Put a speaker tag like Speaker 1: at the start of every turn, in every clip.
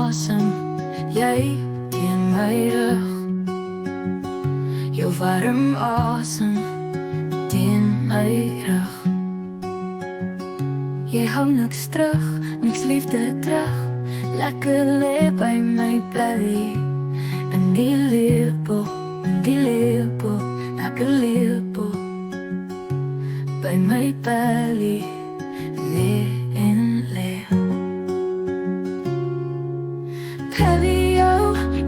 Speaker 1: asem, jy teen my rug. Jou warm asem teen my rug. Jy hou niks terug, niks liefde terug. Lekker lê by my belly. In die lepel, lekker lepel. By my belly, lê en lê. Belly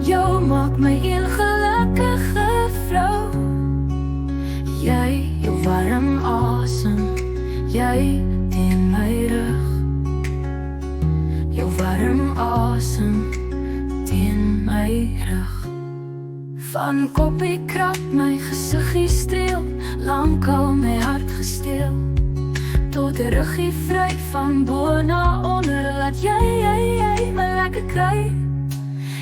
Speaker 1: jou maak my een gelukkige vrou. Jy, jou warm asem, jy teen my rug. Jou warm asem teen my rug. Van koppie krap my gesiggie streel, lankal my hart gesteel. Tot die ruggie vry van bo na onder, laat jy my lekker kry.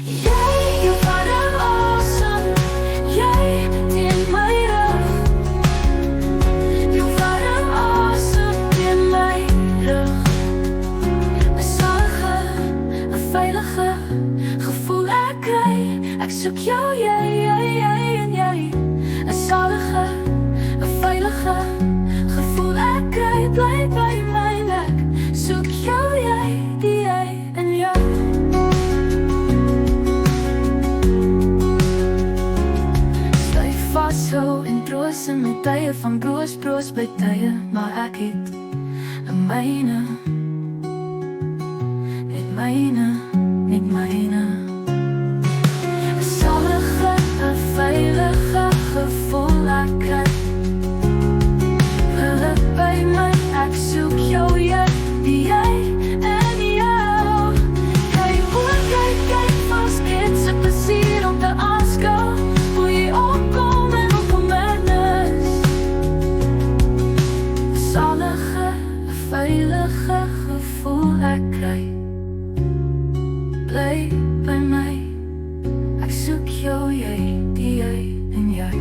Speaker 1: Jy, jou warm asem, jy teen my rug. Jou warm asem teen my rug. 'n salige, 'n veilige gevoel ek kry. Ek soek jou, jy en jy. 'n salige, 'n veilige gevoel ek kry. Bly by my nek. Soek jou, jy, die jy en jy. So en troos in my tye van broos by tye, maar ek het 'n myne, net myne, net myne. 'n salige, 'n veilige gevoel ek kry. Geluk by my, ek soek jou, jy, die jy en jou. Kyk hoe kyk van skets se plesier om te aanskou. Hoe jy opkom veilige gevoel ek kry. Bly by my, ek soek jou, jy, die jy en jy.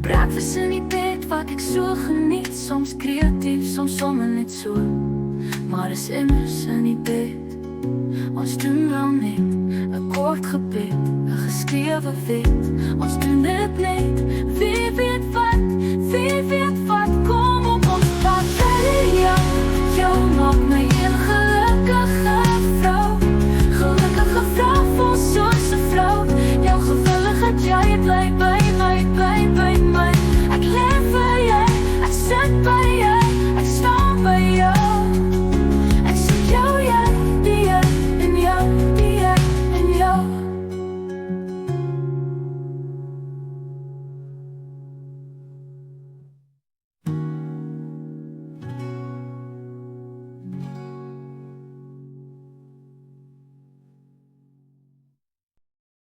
Speaker 1: Breakfast in die bed wat ek so geniet, soms kreatief, soms sommer net so. Maar is immers in die bed, ons doen wel net 'n kort gebed, 'n geskrewe wet. Ons doen dit net